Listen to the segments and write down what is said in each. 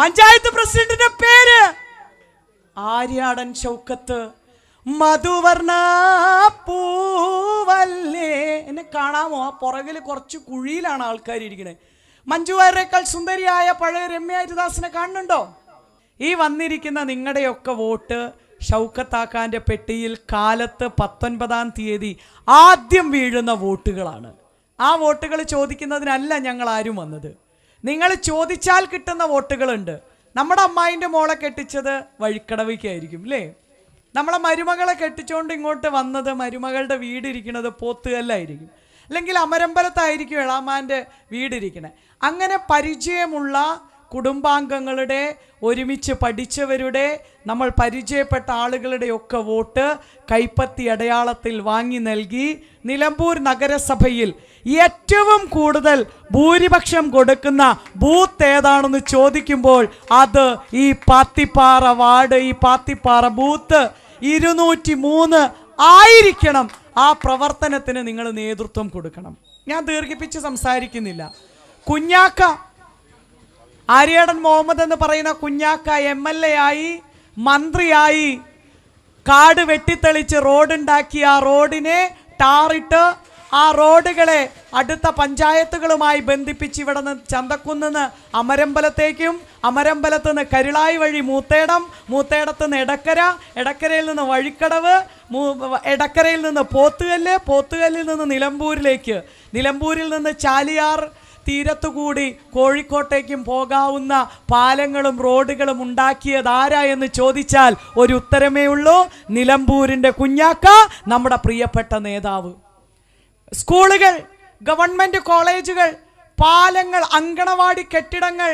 പഞ്ചായത്ത് പ്രസിഡന്റിന്റെ പേര് ആര്യാടൻ ഷൗക്കത്ത്. മധുവർണ പൂവല്ലേ. എന്നെ കാണാമോ? ആ പുറകിൽ കുറച്ച് കുഴിയിലാണ് ആൾക്കാർ ഇരിക്കുന്നത്. മഞ്ജു വാര്യരേക്കാൾ സുന്ദരിയായ പഴയ രമ്യ ഹരിദാസിനെ കാണുന്നുണ്ടോ? ഈ വന്നിരിക്കുന്ന നിങ്ങളുടെയൊക്കെ വോട്ട് ഷൗക്കത്താക്കാൻ്റെ പെട്ടിയിൽ കാലത്ത് 19-ാം തീയതി ആദ്യം വീഴുന്ന വോട്ടുകളാണ്. ആ വോട്ടുകൾ ചോദിക്കുന്നതിനല്ല ഞങ്ങൾ ആരും വന്നത്. നിങ്ങൾ ചോദിച്ചാൽ കിട്ടുന്ന വോട്ടുകളുണ്ട്. നമ്മുടെ അമ്മായിൻ്റെ മോളെ കെട്ടിച്ചത് വഴിക്കടവിക്കായിരിക്കും അല്ലേ? നമ്മളെ മരുമകളെ കെട്ടിച്ചുകൊണ്ട് ഇങ്ങോട്ട് വന്നത് മരുമകളുടെ വീടിരിക്കുന്നത് പോത്തുകല്ലായിരിക്കും, അല്ലെങ്കിൽ അമരമ്പലത്തായിരിക്കും എളാമാൻ്റെ വീടിരിക്കണേ. അങ്ങനെ പരിചയമുള്ള കുടുംബാംഗങ്ങളുടെ, ഒരുമിച്ച് പഠിച്ചവരുടെ, നമ്മൾ പരിചയപ്പെട്ട ആളുകളുടെയൊക്കെ വോട്ട് കൈപ്പത്തി അടയാളത്തിൽ വാങ്ങി നൽകി നിലമ്പൂർ നഗരസഭയിൽ ഏറ്റവും കൂടുതൽ ഭൂരിപക്ഷം കൊടുക്കുന്ന ബൂത്ത് ഏതാണെന്ന് ചോദിക്കുമ്പോൾ അത് ഈ പാത്തിപ്പാറ വാർഡ്, ഈ പാത്തിപ്പാറ ബൂത്ത് 203 ആയിരിക്കണം. ആ പ്രവർത്തനത്തിന് നിങ്ങൾ നേതൃത്വം കൊടുക്കണം. ഞാൻ ദീർഘിപ്പിച്ച് സംസാരിക്കുന്നില്ല. കുഞ്ഞാക്ക, ആര്യാടൻ മുഹമ്മദ് എന്ന് പറയുന്ന കുഞ്ഞാക്ക MLA ആയി, മന്ത്രിയായി, കാട് വെട്ടിത്തെളിച്ച് റോഡുണ്ടാക്കി, ആ റോഡിനെ ടാറിട്ട് ആ റോഡുകളെ അടുത്ത പഞ്ചായത്തുകളുമായി ബന്ധിപ്പിച്ച് ഇവിടെ നിന്ന് ചന്തക്കുന്ന് അമരമ്പലത്തേക്കും, അമരമ്പലത്ത് നിന്ന് കരുളായി വഴി മൂത്തേടം, മൂത്തേടത്ത് നിന്ന് എടക്കര, എടക്കരയിൽ നിന്ന് വഴിക്കടവ്, എടക്കരയിൽ നിന്ന് പോത്തുകല്ല്, പോത്തുകല്ലിൽ നിന്ന് നിലമ്പൂരിലേക്ക്, നിലമ്പൂരിൽ നിന്ന് ചാലിയാർ തീരത്തുകൂടി കോഴിക്കോട്ടേക്കും പോകാവുന്ന പാലങ്ങളും റോഡുകളും ഉണ്ടാക്കിയത് ആരാ എന്ന് ചോദിച്ചാൽ ഒരു ഉത്തരമേ ഉള്ളൂ: നിലമ്പൂരിൻ്റെ കുഞ്ഞാക്ക, നമ്മുടെ പ്രിയപ്പെട്ട നേതാവ്. സ്കൂളുകൾ, ഗവൺമെൻറ് കോളേജുകൾ, പാലങ്ങൾ, അങ്കണവാടി കെട്ടിടങ്ങൾ,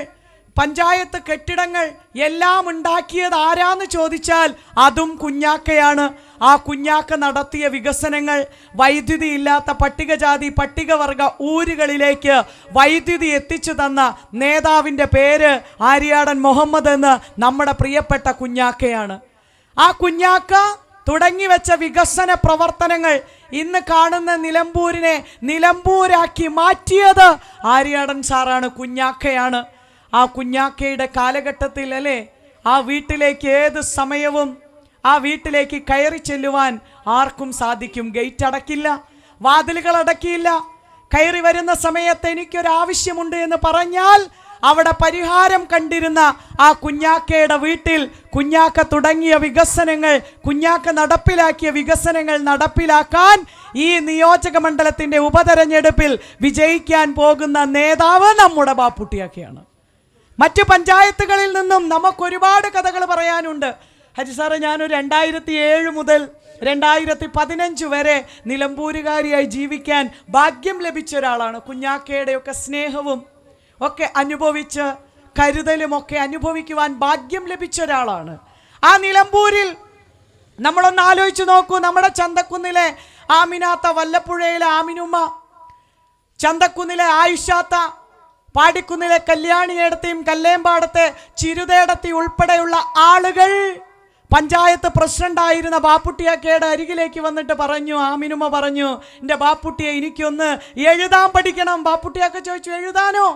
പഞ്ചായത്ത് കെട്ടിടങ്ങൾ എല്ലാം ഉണ്ടാക്കിയത് ആരാന്ന് ചോദിച്ചാൽ അതും കുഞ്ഞാക്കയാണ്. ആ കുഞ്ഞാക്ക നടത്തിയ വികസനങ്ങൾ, വൈദ്യുതി ഇല്ലാത്ത പട്ടികജാതി പട്ടികവർഗ ഊരുകളിലേക്ക് വൈദ്യുതി എത്തിച്ചു തന്ന നേതാവിൻ്റെ പേര് ആര്യാടൻ മുഹമ്മദ് എന്ന് നമ്മുടെ പ്രിയപ്പെട്ട കുഞ്ഞാക്കയാണ്. ആ കുഞ്ഞാക്ക തുടങ്ങി വെച്ച വികസന പ്രവർത്തനങ്ങൾ ഇന്ന് കാണുന്ന നിലമ്പൂരിനെ നിലമ്പൂരാക്കി മാറ്റിയത് ആര്യാടൻ സാറാണ്, കുഞ്ഞാക്കയാണ്. ആ കുഞ്ഞാക്കയുടെ കാലഘട്ടത്തിൽ അല്ലേ, ആ വീട്ടിലേക്ക് ഏത് സമയവും ആ വീട്ടിലേക്ക് കയറി ചെല്ലുവാൻ ആർക്കും സാധിക്കും. ഗേറ്റ് അടക്കില്ല, വാതിലുകൾ അടക്കിയില്ല. കയറി വരുന്ന സമയത്ത് എനിക്കൊരാവശ്യമുണ്ട് എന്ന് പറഞ്ഞാൽ അവിടെ പരിഹാരം കണ്ടിരുന്ന ആ കുഞ്ഞാക്കയുടെ വീട്ടിൽ കുഞ്ഞാക്ക തുടങ്ങിയ വികസനങ്ങൾ, കുഞ്ഞാക്ക നടപ്പിലാക്കിയ വികസനങ്ങൾ നടപ്പിലാക്കാൻ ഈ നിയോജക മണ്ഡലത്തിൻ്റെ ഉപതെരഞ്ഞെടുപ്പിൽ വിജയിക്കാൻ പോകുന്ന നേതാവ് നമ്മുടെ ബാപ്പുട്ടിയാക്കയാണ്. മറ്റു പഞ്ചായത്തുകളിൽ നിന്നും നമുക്കൊരുപാട് കഥകൾ പറയാനുണ്ട്. ഹരി സാറ്, ഞാനൊരു 2007 മുതൽ 2015 വരെ നിലമ്പൂരുകാരിയായി ജീവിക്കാൻ ഭാഗ്യം ലഭിച്ച ഒരാളാണ്. കുഞ്ഞാക്കയുടെയൊക്കെ സ്നേഹവും ഒക്കെ അനുഭവിച്ച്, കരുതലും ഒക്കെ അനുഭവിക്കുവാൻ ഭാഗ്യം ലഭിച്ച ഒരാളാണ്. ആ നിലമ്പൂരിൽ നമ്മളൊന്ന് ആലോചിച്ച് നോക്കൂ. നമ്മുടെ ചന്തക്കുന്നിലെ ആമിനാത്ത, വല്ലപ്പുഴയിലെ ആമിനുമ്മ, ചന്തക്കുന്നിലെ ആയിഷാത്ത, പാടിക്കുന്നിലെ കല്യാണിയേടത്തെയും കല്ലേമ്പാടത്തെ ചിരുതേടത്തി ഉൾപ്പെടെയുള്ള ആളുകൾ പഞ്ചായത്ത് പ്രസിഡന്റായിരുന്ന ബാപ്പുട്ടിയാക്കയുടെ അരികിലേക്ക് വന്നിട്ട് പറഞ്ഞു, ആമിനുമ്മ പറഞ്ഞു, എൻ്റെ ബാപ്പുട്ടിയെ എനിക്കൊന്ന് എഴുതാൻ പഠിക്കണം. ബാപ്പുട്ടിയാക്ക ചോദിച്ചു, എഴുതാനോ?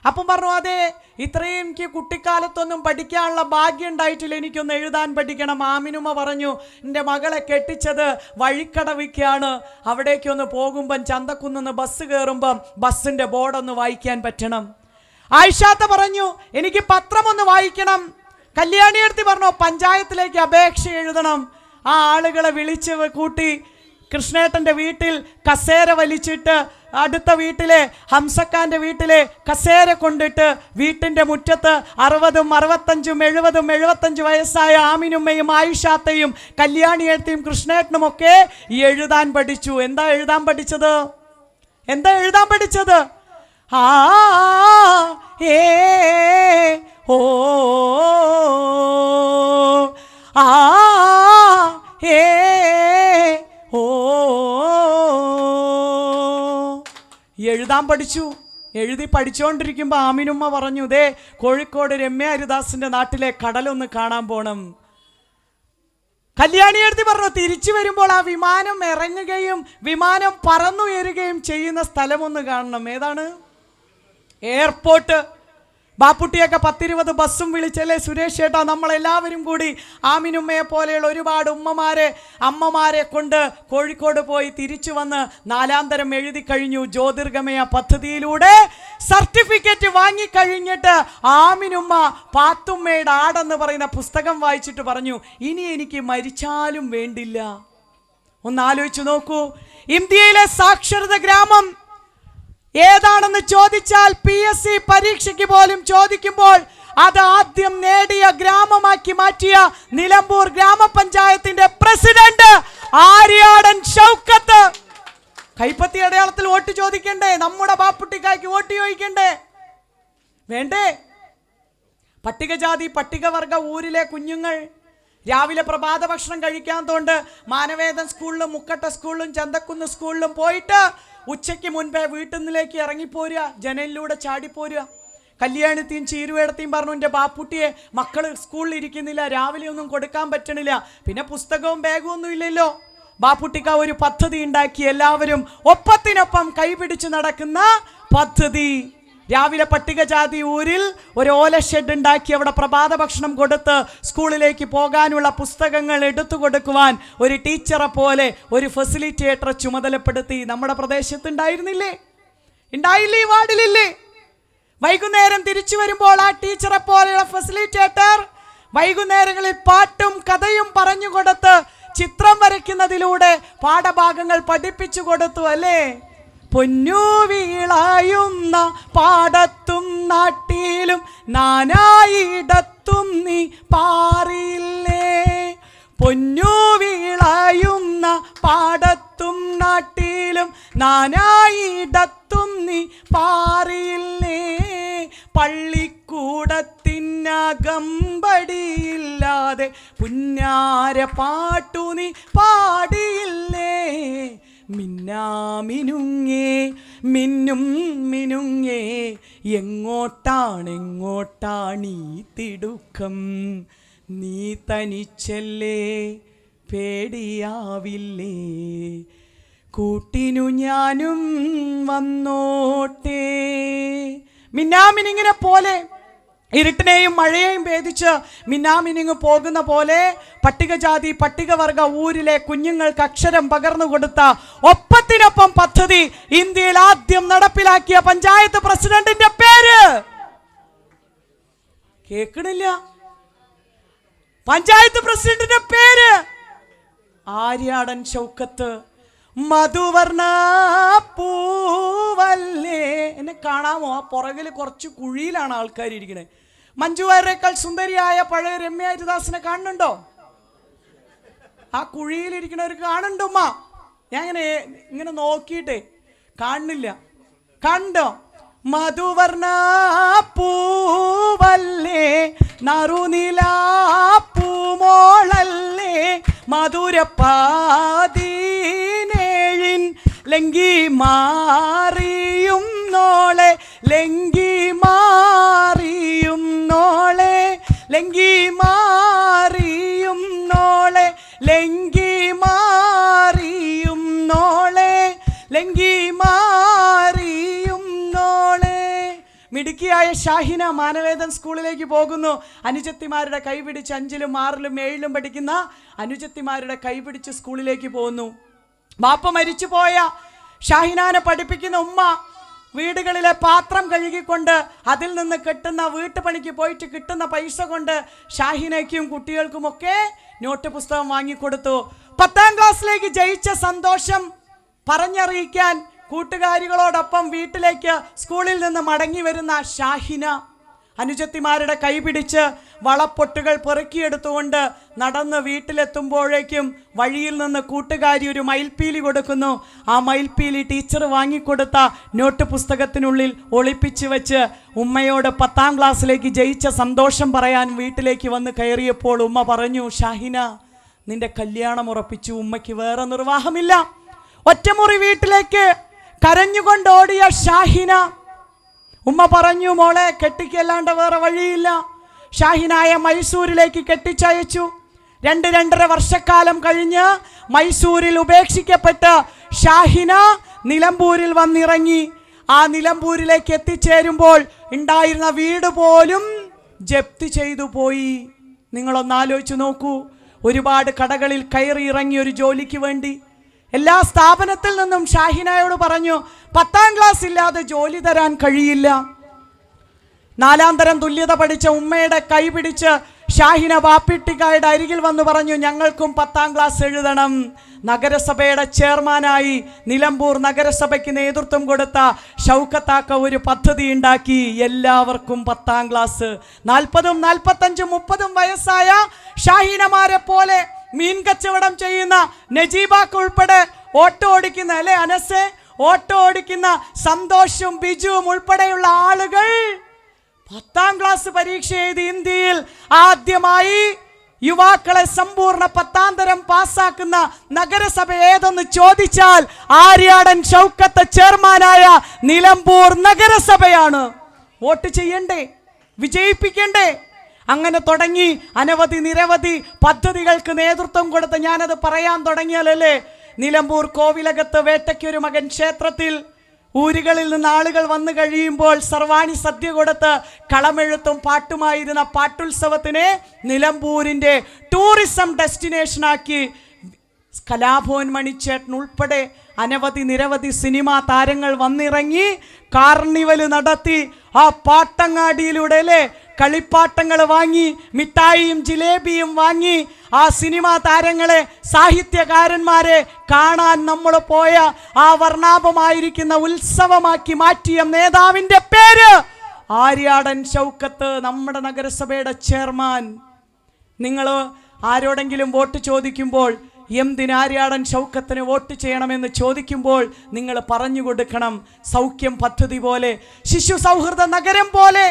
അപ്പം പറഞ്ഞു, അതെ, ഇത്രയും എനിക്ക് കുട്ടിക്കാലത്തൊന്നും പഠിക്കാനുള്ള ഭാഗ്യം ഉണ്ടായിട്ടില്ല, എനിക്കൊന്ന് എഴുതാൻ പഠിക്കണം. ആമിനുമ്മ പറഞ്ഞു, എൻ്റെ മകളെ കെട്ടിച്ചത് വഴിക്കടവിക്കാണ്, അവിടേക്കൊന്ന് പോകുമ്പം ചന്തക്കുന്ന് ബസ് കയറുമ്പം ബസ്സിൻ്റെ ബോർഡൊന്ന് വായിക്കാൻ പറ്റണം. ആയിഷാത്ത പറഞ്ഞു, എനിക്ക് പത്രമൊന്ന് വായിക്കണം. കല്യാണിയെടുത്ത് പറഞ്ഞു, പഞ്ചായത്തിലേക്ക് അപേക്ഷ എഴുതണം. ആ ആളുകളെ വിളിച്ച് കൂട്ടി കൃഷ്ണേട്ടൻ്റെ വീട്ടിൽ കസേര വലിച്ചിട്ട് അടുത്ത വീട്ടിലെ ഹംസക്കാൻ്റെ വീട്ടിലെ കസേര കൊണ്ടിട്ട് വീട്ടിൻ്റെ മുറ്റത്ത് 60, 65, 70, 75 വയസ്സായ ആമിനുമ്മയും ആയിഷാത്തയും കല്യാണിയെടുത്തിയും കൃഷ്ണേട്ടനുമൊക്കെ എഴുതാൻ പഠിച്ചു. എന്താ എഴുതാൻ പഠിച്ചത്? എന്താ എഴുതാൻ പഠിച്ചത്? ആ ഏ ഓ ആ ഏ ഓ എഴുതാൻ പഠിച്ചു. എഴുതി പഠിച്ചുകൊണ്ടിരിക്കുമ്പോൾ ആമിനുമ്മ പറഞ്ഞു, ദേ കോഴിക്കോട് രമ്യ ഹരിദാസിൻ്റെ നാട്ടിലെ കടലൊന്ന് കാണാൻ പോണം. കല്യാണിയെടുത്ത് പറഞ്ഞു, തിരിച്ചു വരുമ്പോൾ ആ വിമാനം ഇറങ്ങുകയും വിമാനം പറന്നുയരുകയും ചെയ്യുന്ന സ്ഥലമൊന്ന് കാണണം. ഏതാണ്? എയർപോർട്ട്. ബാപ്പുട്ടിയൊക്കെ 10-20 ബസ്സും വിളിച്ചല്ലേ സുരേഷ് ചേട്ടാ, നമ്മളെല്ലാവരും കൂടി ആമിനുമ്മയെ പോലെയുള്ള ഒരുപാട് അമ്മമാരെ കൊണ്ട് കോഴിക്കോട് പോയി തിരിച്ചു വന്ന് 4ാം തരം എഴുതി കഴിഞ്ഞു. ജ്യോതിർഗമയ പദ്ധതിയിലൂടെ സർട്ടിഫിക്കറ്റ് വാങ്ങിക്കഴിഞ്ഞിട്ട് ആമിനുമ്മ പാത്തുമ്മയുടെ ആടെന്ന് പറയുന്ന പുസ്തകം വായിച്ചിട്ട് പറഞ്ഞു, ഇനി എനിക്ക് മരിച്ചാലും വേണ്ടില്ല. ഒന്നാലോചിച്ചു നോക്കൂ, ഇന്ത്യയിലെ സാക്ഷരത ഗ്രാമം ഏതാണെന്ന് ചോദിച്ചാൽ PSC പരീക്ഷയ്ക്ക് പോലും ചോദിക്കുമ്പോൾ അത് ആദ്യം നേടിയ ഗ്രാമമാക്കി മാറ്റിയ നിലമ്പൂർ ഗ്രാമപഞ്ചായത്തിന്റെ പ്രസിഡന്റ് ആര്യാടൻ ഷൗക്കത്ത്. കൈപ്പത്തി അടയാളത്തിൽ വോട്ട് ചോദിക്കണ്ടേ? നമ്മുടെ ബാപ്പുട്ടിക്കായ്ക്ക് വോട്ട് ചോദിക്കണ്ടേ? വേണ്ടേ? പട്ടികജാതി പട്ടികവർഗ ഊരിലെ കുഞ്ഞുങ്ങൾ രാവിലെ പ്രഭാത ഭക്ഷണം കഴിക്കാത്തതുകൊണ്ട് മാനവേദൻ സ്കൂളിലും മുക്കട്ട സ്കൂളിലും ചന്തക്കുന്ന് സ്കൂളിലും പോയിട്ട് ഉച്ചയ്ക്ക് മുൻപേ വീട്ടിൽ നിന്നിലേക്ക് ഇറങ്ങിപ്പോരുക, ജനലിലൂടെ ചാടിപ്പോരുക. കല്യാണത്തെയും ചീരുവേടത്തെയും പറഞ്ഞു, എൻ്റെ ബാപ്പുട്ടിയെ മക്കൾ സ്കൂളിൽ ഇരിക്കുന്നില്ല, രാവിലെ ഒന്നും കൊടുക്കാൻ പറ്റണില്ല, പിന്നെ പുസ്തകവും ബാഗും ഒന്നും ഇല്ലല്ലോ. ബാപ്പുട്ടിക്ക ഒരു പദ്ധതി ഉണ്ടാക്കി, എല്ലാവരും ഒപ്പത്തിനൊപ്പം കൈപിടിച്ച് നടക്കുന്ന പദ്ധതി. രാവിലെ പട്ടികജാതി ഊരിൽ ഒരു ഓല ഷെഡ് ഉണ്ടാക്കി അവിടെ പ്രഭാത ഭക്ഷണം കൊടുത്ത് സ്കൂളിലേക്ക് പോകാനുള്ള പുസ്തകങ്ങൾ എടുത്തു കൊടുക്കുവാൻ ഒരു ടീച്ചറെ പോലെ ഒരു ഫെസിലിറ്റേറ്ററെ ചുമതലപ്പെടുത്തി. നമ്മുടെ പ്രദേശത്ത് ഉണ്ടായിരുന്നില്ലേ? ഉണ്ടായില്ലേ? ഈ വാർഡിലില്ലേ? വൈകുന്നേരം തിരിച്ചു വരുമ്പോൾ ആ ടീച്ചറെ പോലെയുള്ള ഫെസിലിറ്റേറ്റർ വൈകുന്നേരങ്ങളിൽ പാട്ടും കഥയും പറഞ്ഞു കൊടുത്ത് ചിത്രം വരയ്ക്കുന്നതിലൂടെ പാഠഭാഗങ്ങൾ പഠിപ്പിച്ചു കൊടുത്തു അല്ലേ? പൊന്നു വീളായുന്ന പാടത്തും നാട്ടിലും നാനായിടത്തും നീ പാറിയില്ലേ. പൊന്നു വീളായുന്ന പാടത്തും നാട്ടിലും നാനായിടത്തും നീ പാറിയില്ലേ. പള്ളിക്കൂടത്തിനകമ്പടിയില്ലാതെ പുന്നാര പാട്ടു നീ പാടിയില്ലേ. മിന്നാമിനുങ്ങേ മിന്നും മിനുങ്ങേ എങ്ങോട്ടാണെങ്ങോട്ടാണീ തിടുക്കം. നീ തനിച്ചല്ലേ പേടിയാവില്ലേ. കൂട്ടിനു ഞാനും വന്നോട്ടെ. മിന്നാമിനിങ്ങിനെ പോലെ ഇരുട്ടിനെയും മഴയെയും ഭേദിച്ച് മിന്നാമിനിങ് പോകുന്ന പോലെ പട്ടികജാതി പട്ടികവർഗ ഊരിലെ കുഞ്ഞുങ്ങൾക്ക് അക്ഷരം പകർന്നു കൊടുത്ത ഒപ്പത്തിനൊപ്പം പദ്ധതി ഇന്ത്യയിൽ ആദ്യം നടപ്പിലാക്കിയ പഞ്ചായത്ത് പ്രസിഡന്റിന്റെ പേര് കേൾക്കണില്ല. പഞ്ചായത്ത് പ്രസിഡന്റിന്റെ പേര് ആര്യാടൻ ഷൗക്കത്ത്. മധുവർണ പൂവല്ലേ. എന്നെ കാണാമോ? ആ പുറകിൽ കുറച്ച് കുഴിയിലാണ് ആൾക്കാർ ഇരിക്കണേ. മഞ്ജു വാര്യരേക്കാൾ സുന്ദരിയായ പഴയ രമ്യ ഹരിദാസിനെ കാണുന്നുണ്ടോ? ആ കുഴിയിലിരിക്കണവർക്ക് കാണുന്നുണ്ടോ? ഉമ്മ, ഞാൻ ഇങ്ങനെ നോക്കിയിട്ടേ കാണുന്നില്ല. കണ്ടോ? മധുവർണ പൂവല്ലേ നറുനില പൂമോളല്ലേ മധുരപ്പാതീനേഴിൻ ലങ്കി മാറിയും നോളെ ലങ്കി മാറിയും നോളെ ലങ്കി മാറിയും നോളെ ലങ്കി മാറിയും നോളെ ലങ്കി മാറിയും നോളെ. മിടുക്കിയായ ഷാഹിന മാനവേദൻ സ്കൂളിലേക്ക് പോകുന്നു. അനുജത്തിമാരുടെ കൈപിടിച്ച് 5ലും 6ലും 7ലും പഠിക്കുന്ന അനുജത്തിമാരുടെ കൈപിടിച്ച് സ്കൂളിലേക്ക് പോകുന്നു. ബാപ്പ മരിച്ചു പോയ ഷാഹിനാനെ പഠിപ്പിക്കുന്ന ഉമ്മ വീടുകളിലെ പാത്രം കഴുകിക്കൊണ്ട് അതിൽ നിന്ന് കിട്ടുന്ന വീട്ടുപണിക്ക് പോയിട്ട് കിട്ടുന്ന പൈസ കൊണ്ട് ഷാഹിനയ്ക്കും കുട്ടികൾക്കുമൊക്കെ നോട്ട് പുസ്തകം വാങ്ങിക്കൊടുത്തു. 10ാം ക്ലാസ്സിലേക്ക് ജയിച്ച സന്തോഷം പറഞ്ഞറിയിക്കാൻ കൂട്ടുകാരികളോടൊപ്പം വീട്ടിലേക്ക് സ്കൂളിൽ നിന്ന് മടങ്ങി വരുന്ന ഷാഹിന അനുജത്തിമാരുടെ കൈപിടിച്ച് വളപ്പൊട്ടുകൾ പെറുക്കിയെടുത്തുകൊണ്ട് നടന്ന് വീട്ടിലെത്തുമ്പോഴേക്കും വഴിയിൽ നിന്ന് കൂട്ടുകാരി ഒരു മയിൽപ്പീലി കൊടുക്കുന്നു. ആ മയിൽപ്പീലി ടീച്ചർ വാങ്ങിക്കൊടുത്ത നോട്ട് പുസ്തകത്തിനുള്ളിൽ ഒളിപ്പിച്ച് വെച്ച് ഉമ്മയോട് 10ാം ക്ലാസ്സിലേക്ക് ജയിച്ച സന്തോഷം പറയാൻ വീട്ടിലേക്ക് വന്ന് കയറിയപ്പോൾ ഉമ്മ പറഞ്ഞു, ഷാഹിന നിന്റെ കല്യാണം ഉറപ്പിച്ചു, ഉമ്മയ്ക്ക് വേറെ നിർവാഹമില്ല. ഒറ്റമുറി വീട്ടിലേക്ക് കരഞ്ഞുകൊണ്ടോടിയ ഷാഹിന ഉമ്മ പറഞ്ഞു, മോളെ കെട്ടിക്കല്ലാണ്ട് വേറെ വഴിയില്ല. ഷാഹിനായ മൈസൂരിലേക്ക് കെട്ടിച്ചയച്ചു. 2-2.5 വർഷക്കാലം കഴിഞ്ഞ് മൈസൂരിൽ ഉപേക്ഷിക്കപ്പെട്ട് ഷാഹിന നിലമ്പൂരിൽ വന്നിറങ്ങി. ആ നിലമ്പൂരിലേക്ക് എത്തിച്ചേരുമ്പോൾ ഉണ്ടായിരുന്ന വീട് പോലും ജപ്തി ചെയ്തു പോയി. നിങ്ങളൊന്ന് ആലോചിച്ച് നോക്കൂ. ഒരുപാട് കടകളിൽ കയറി ഇറങ്ങി ഒരു ജോലിക്ക് വേണ്ടി എല്ലാ സ്ഥാപനത്തിൽ നിന്നും ഷാഹിനയോട് പറഞ്ഞു, 10ാം ക്ലാസ് ഇല്ലാതെ ജോലി തരാൻ കഴിയില്ല. 4ാം തരം തുല്യത പഠിച്ച ഉമ്മയുടെ കൈ പിടിച്ച് ഷാഹിന ബാപ്പിട്ടിക്കായുടെ അരികിൽ വന്ന് പറഞ്ഞു, ഞങ്ങൾക്കും 10ാം ക്ലാസ് എഴുതണം. നഗരസഭയുടെ ചെയർമാനായി നിലമ്പൂർ നഗരസഭയ്ക്ക് നേതൃത്വം കൊടുത്ത ഷൗക്കത്താക്ക ഒരു പദ്ധതി ഉണ്ടാക്കി. എല്ലാവർക്കും 10ാം ക്ലാസ്. 40, 45, 30 വയസ്സായ ഷാഹിനമാരെ പോലെ മീൻ കച്ചവടം ചെയ്യുന്ന നജീബാക്ക് ഉൾപ്പെടെ ഓട്ടോ ഓടിക്കുന്ന അല്ലെ അനസെ, ഓട്ടോ ഓടിക്കുന്ന സന്തോഷും ബിജുവും ഉൾപ്പെടെയുള്ള ആളുകൾ 10ാം ക്ലാസ് പരീക്ഷ എഴുതി ഇന്ത്യയിൽ ആദ്യമായി യുവാക്കളെ സമ്പൂർണ്ണ 10ാം തരം പാസ്സാക്കുന്ന നഗരസഭ ഏതെന്ന് ചോദിച്ചാൽ ആര്യാടൻ ഷൗക്കത്ത് ചെയർമാനായ നിലമ്പൂർ നഗരസഭയാണ്. വോട്ട് ചെയ്യണ്ടേ? വിജയിപ്പിക്കണ്ടേ? അങ്ങനെ തുടങ്ങി അനവധി നിരവധി പദ്ധതികൾക്ക് നേതൃത്വം കൊടുത്ത് ഞാനത് പറയാൻ തുടങ്ങിയാലല്ലേ. നിലമ്പൂർ കോവിലകത്ത് വേട്ടയ്ക്കൊരു മകൻ ക്ഷേത്രത്തിൽ ഊരുകളിൽ നിന്ന് ആളുകൾ വന്നു കഴിയുമ്പോൾ സർവാണി സദ്യ കൊടുത്ത് കളമെഴുത്തും പാട്ടുമായിരുന്ന പാട്ടുത്സവത്തിനെ നിലമ്പൂരിൻ്റെ ടൂറിസം ഡെസ്റ്റിനേഷനാക്കി കലാഭവൻ മണിച്ചേട്ടൻ ഉൾപ്പെടെ അനവധി നിരവധി സിനിമാ താരങ്ങൾ വന്നിറങ്ങി കാർണിവൽ നടത്തി. ആ പാട്ടങ്ങാടിയിലൂടെ അല്ലേ കളിപ്പാട്ടങ്ങൾ വാങ്ങി, മിഠായിയും ജിലേബിയും വാങ്ങി ആ സിനിമാ താരങ്ങളെ, സാഹിത്യകാരന്മാരെ കാണാൻ നമ്മൾ പോയ ആ വർണ്ണാഭമായിരിക്കുന്ന ഉത്സവമാക്കി മാറ്റിയ നേതാവിൻ്റെ പേര് ആര്യാടൻ ഷൗക്കത്ത്, നമ്മുടെ നഗരസഭയുടെ ചെയർമാൻ. നിങ്ങൾ ആരോടെങ്കിലും വോട്ട് ചോദിക്കുമ്പോൾ എന്തിനാര്യാടൻ ഷൗക്കത്തിന് വോട്ട് ചെയ്യണമെന്ന് ചോദിക്കുമ്പോൾ നിങ്ങൾ പറഞ്ഞു കൊടുക്കണം, സൗഖ്യം പദ്ധതി പോലെ, ശിശു സൗഹൃദ നഗരം പോലെ,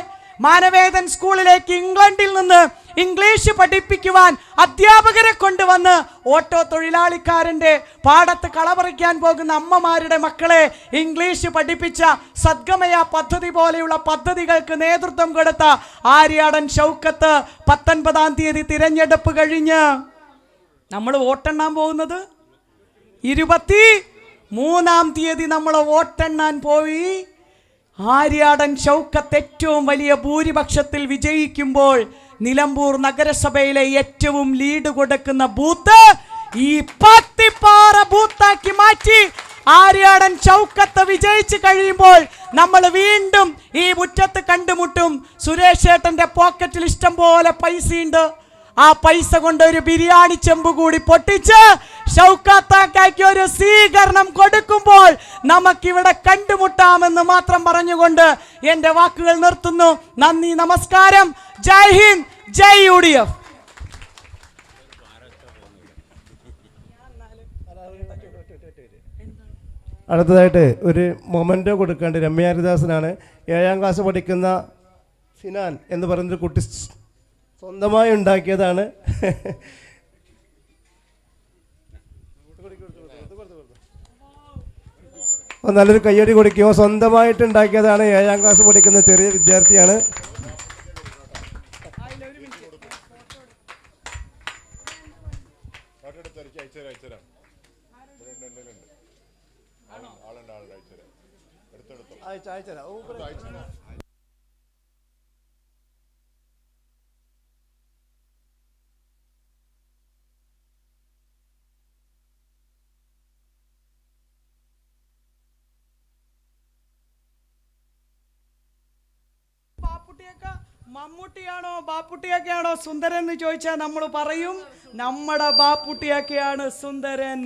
മാനവേദൻ സ്കൂളിലേക്ക് ഇംഗ്ലണ്ടിൽ നിന്ന് ഇംഗ്ലീഷ് പഠിപ്പിക്കുവാൻ അധ്യാപകരെ കൊണ്ടുവന്ന് ഓട്ടോ തൊഴിലാളിക്കാരൻ്റെ പാടത്ത് കളപറിക്കാൻ പോകുന്ന അമ്മമാരുടെ മക്കളെ ഇംഗ്ലീഷ് പഠിപ്പിച്ച സദ്ഗമയ പദ്ധതി പോലെയുള്ള പദ്ധതികൾക്ക് നേതൃത്വം കൊടുത്ത ആര്യാടൻ ഷൗക്കത്ത് 19-ാം തീയതി തിരഞ്ഞെടുപ്പ് കഴിഞ്ഞ് നമ്മൾ വോട്ടെണ്ണാൻ പോകുന്നത് 23-ാം തീയതി നമ്മൾ വോട്ടെണ്ണാൻ പോയി. ആര്യാടൻ ഷൗക്കത്ത് ഏറ്റവും വലിയ ഭൂരിപക്ഷത്തിൽ വിജയിക്കുമ്പോൾ നിലമ്പൂർ നഗരസഭയിലെ ഏറ്റവും ലീഡ് കൊടുക്കുന്ന ബൂത്ത് ഈ പത്തിപ്പാറ ബൂത്താക്കി മാറ്റി ആര്യാടൻ ഷൗക്കത്ത് വിജയിച്ചു കഴിയുമ്പോൾ നമ്മൾ വീണ്ടും ഈ മുറ്റത്ത് കണ്ടുമുട്ടും. സുരേഷ് ഏട്ടൻ്റെ പോക്കറ്റിൽ ഇഷ്ടം പോലെ പൈസയുണ്ട്. ആ പൈസ കൊണ്ട് ഒരു ബിരിയാണി ചെമ്പ് കൂടി പൊട്ടിച്ച് ഷൗക്കത്താക്കയ്ക്ക് ഒരു സ്വീകരണം കൊടുക്കുമ്പോൾ നമുക്കിവിടെ കണ്ടുമുട്ടാമെന്ന് മാത്രം പറഞ്ഞുകൊണ്ട് എൻ്റെ വാക്കുകൾ നിർത്തുന്നു. നന്ദി, നമസ്കാരം. ജയ് ഹിന്ദ്, ജയ് UDF. അടുത്തതായിട്ട് ഒരു മൊമെൻ്റോ കൊടുക്കേണ്ട രമ്യ ഹരിദാസനാണ്. 7ാം ക്ലാസ് പഠിക്കുന്ന സിനാൻ എന്ന് പറയുന്നൊരു കുട്ടി സ്വന്തമായി ഉണ്ടാക്കിയതാണ്. നല്ലൊരു കയ്യടി കൊടുക്കുമോ? സ്വന്തമായിട്ട് ഉണ്ടാക്കിയതാണ്. 7ാം ക്ലാസ് പഠിക്കുന്ന ചെറിയ വിദ്യാർത്ഥിയാണ്. മമ്മൂട്ടിയാണോ ബാപ്പുട്ടിയൊക്കെയാണോ സുന്ദരൻ എന്ന് ചോദിച്ചാൽ നമ്മൾ പറയും നമ്മുടെ ബാപ്പുട്ടിയൊക്കെയാണ് സുന്ദരൻ.